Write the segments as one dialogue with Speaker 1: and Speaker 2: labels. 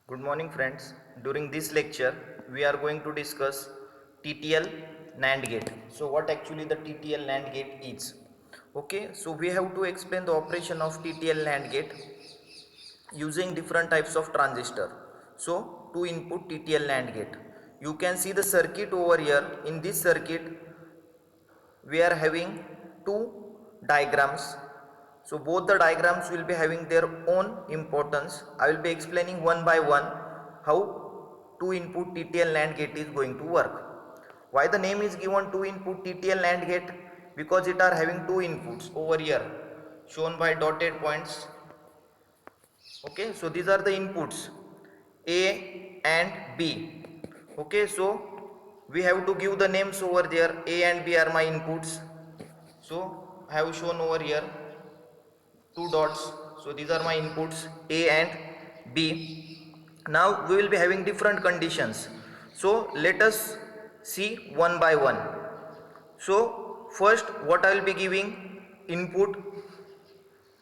Speaker 1: Good morning friends. During this lecture we are going to discuss TTL NAND gate. So what actually the TTL NAND gate is. Okay, so we have to explain the operation of TTL NAND gate using different types of transistor. So to input TTL NAND gate. You can see the circuit over here. In this circuit we are having two diagrams. So both the diagrams will be having their own importance. I will be explaining one by one how two input TTL NAND gate is going to work. Why the name is given two input TTL NAND gate? Because it are having two inputs over here shown by dotted points. Okay, so these are the inputs A and B. Okay, so we have to give the names over there. A and B are my inputs. So I have shown over here two dots. So these are my inputs A and B. Now we will be having different conditions. So let us see one by one. So first what I will be giving input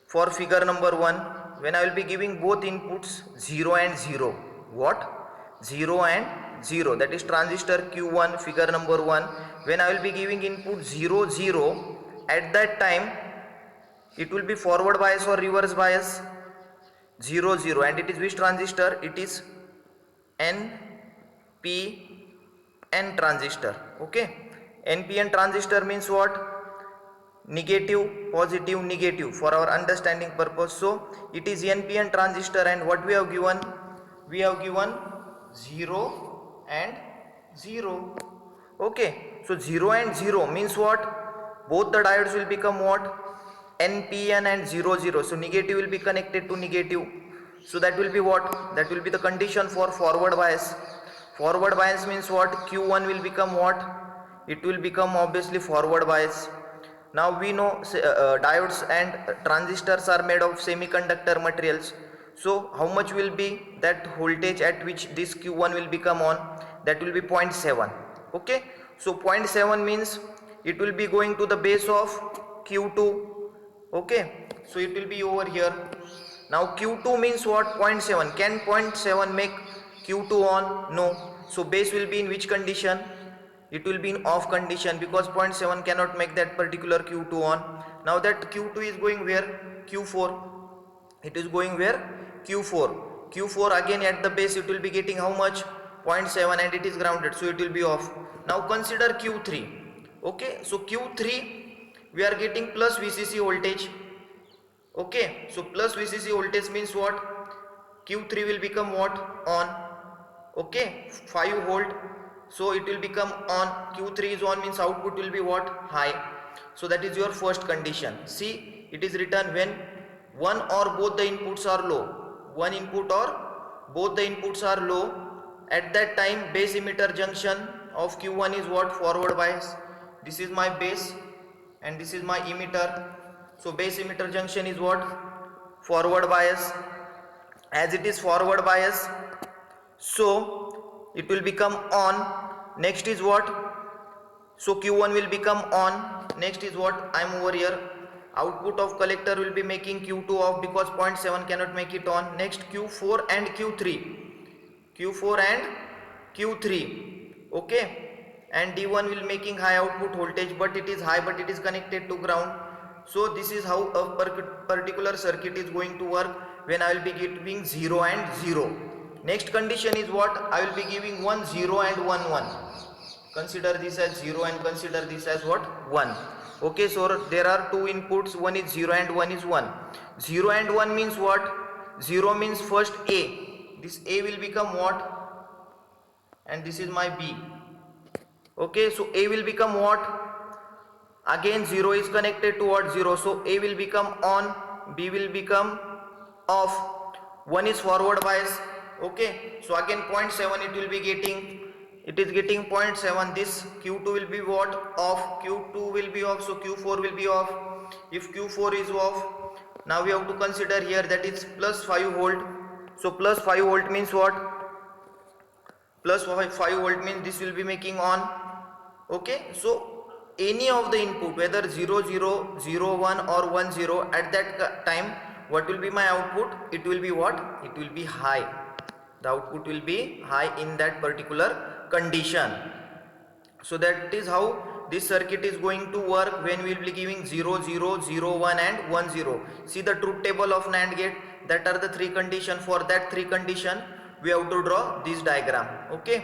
Speaker 1: for figure number 1, when I will be giving both inputs 0 and 0. What? 0 and 0, that is transistor Q1 figure number 1. When I will be giving input 0 0, at that time it will be forward bias or reverse bias. 0 0, and it is which transistor? It is NPN transistor. Okay, NPN transistor means what? Negative, positive, negative, for our understanding purpose. So it is NPN transistor, and what we have given? We have given 0 and 0. Okay, so 0 and 0 means what? Both the diodes will become what? NPN and 0 0. So negative will be connected to negative. So that will be what? That will be the condition for forward bias. Forward bias means what? Q1 will become what? It will become obviously forward bias. Now we know diodes and transistors are made of semiconductor materials. So how much will be that voltage at which this Q1 will become on? That will be 0.7. Okay, so 0.7 means it will be going to the base of Q2. Okay, so it will be over here. Now Q2 means what? 0.7. Can 0.7 make Q2 on? No. So base will be in which condition? It will be in off condition, because 0.7 cannot make that particular Q2 on. Now that Q2 is going where? Q4. It is going where? Q4. Q4 again at the base it will be getting how much? 0.7, and it is grounded, so it will be off. Now consider Q3. Okay, so Q3 we are getting plus VCC voltage. Okay, so plus VCC voltage means what? Q3 will become what? On. Okay, 5 volt. So it will become on. Q3 is on means output will be what? High. So that is your first condition. See, it is written when one or both the inputs are low. One input or both the inputs are low. At that time base emitter junction of Q1 is what? Forward bias. This is my base and this is my emitter. So base emitter junction is what? Forward bias. As it is forward bias, so it will become on. Next is what? So Q1 will become on. Next is what? I am over here. Output of collector will be making Q2 off, because 0.7 cannot make it on. Next Q4 and Q3. Q4 and Q3. Okay, and D1 will making high output voltage, but it is high, but it is connected to ground. So this is how a particular circuit is going to work when I will be giving 0 and 0. Next condition is what? I will be giving 1 0 and 1 1. Consider this as 0 and consider this as what? 1. Okay, so there are two inputs, one is 0 and one is 1. 0 and 1 means what? 0 means first A. This A will become what? And this is my B. Okay, so A will become what? Again 0 is connected to what? 0. So A will become on, B will become off. 1 is forward bias. Okay, so again 0.7 it will be getting. It is getting 0.7. This Q2 will be what? Off. Q2 will be off, so Q4 will be off. If Q4 is off, now we have to consider here that it's plus 5 volt. So plus 5 volt means what? Plus 5 volt means this will be making on. Okay, so any of the input, whether 0 0 0 1 or 1 0, at that time what will be my output? It will be what? It will be high. the output will be high in that particular condition. So that is how this circuit is going to work when we will be giving 0 0 0 1 and 1 0. See the truth table of NAND gate, that are the three condition. For that three condition we have to draw this diagram. Okay,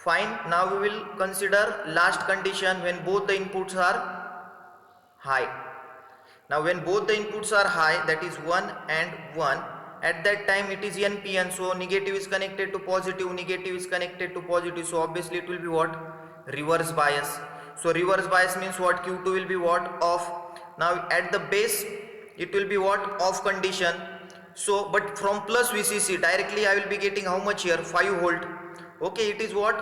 Speaker 1: fine. Now we will consider last condition when both the inputs are high. Now when both the inputs are high, that is 1 and 1, at that time it is NPN, so negative is connected to positive, negative is connected to positive, so obviously it will be what? Reverse bias. So reverse bias means what? Q2 will be what? Off. Now at the base it will be what? Off condition. So but from plus VCC directly I will be getting how much here? 5 volt. Okay, it is what?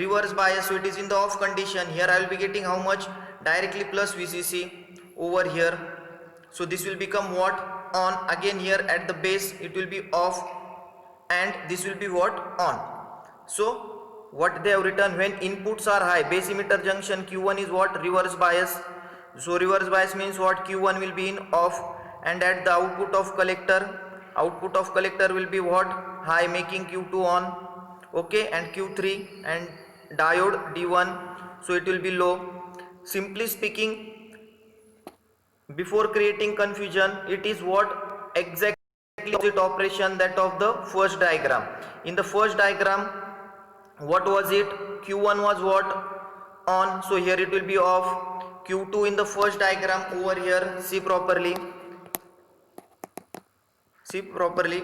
Speaker 1: Reverse bias, so it is in the off condition. Here I will be getting how much? Directly plus VCC over here. So this will become what? On. Again here at the base it will be off, and this will be what? On. So what they have written, when inputs are high, base emitter junction Q1 is what? Reverse bias. So reverse bias means what? Q1 will be in off, and at the output of collector will be what? High, making Q2 on. Okay, and Q3 and diode D1, so it will be low. Simply speaking, before creating confusion, it is what? Exactly opposite operation that of the first diagram. In the first diagram, what was it? Q1 was what? On, so here it will be off. Q2 in the first diagram over here, see properly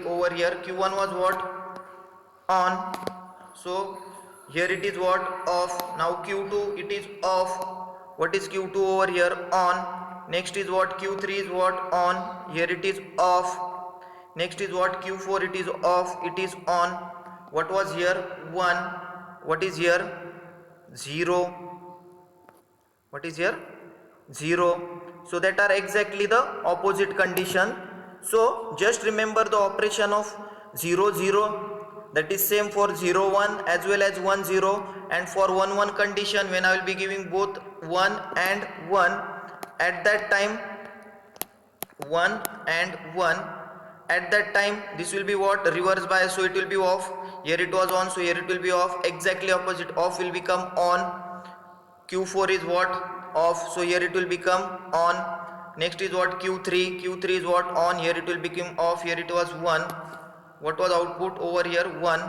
Speaker 1: over here, Q1 was what? On, so here it is what? Off. Now Q2 it is off. What is Q2 over here? On. Next is what? Q3 is what? On. Here it is off. Next is what? Q4 it is off, it is on. What was here? 1. What is here? 0. What is here? 0. So that are exactly the opposite condition. So just remember the operation of 0 0, that is same for 0 1 as well as 1 0, and for 1 1 condition, when I will be giving both 1 and 1, at that time 1 and 1, at that time this will be what? Reverse bias, so it will be off. Here it was on, so here it will be off. Exactly opposite, off will become on. Q4 is what? Off, so here it will become on. Next is what? Q3 is what? On, here it will become off. Here it was 1. What was output over here? 1.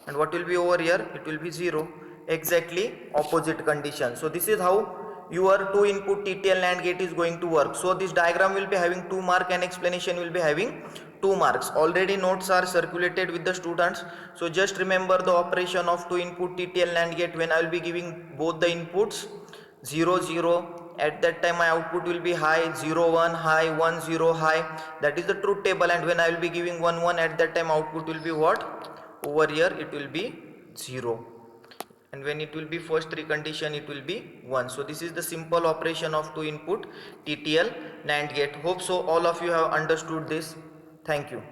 Speaker 1: And what will be over here? It will be 0. Exactly opposite condition. So this is how your 2 input TTL NAND gate is going to work. So this diagram will be having 2 marks and explanation will be having 2 marks. Already notes are circulated with the students. So just remember the operation of 2 input TTL NAND gate when I will be giving both the inputs 0 0. At that time my output will be high, 0 1 high, 1 0 high. That is the truth table. And when I will be giving 1 1, at that time output will be what? Over here it will be 0. And when it will be first 3 condition, it will be 1. So this is the simple operation of 2 input TTL NAND gate. Hope so all of you have understood this. Thank you.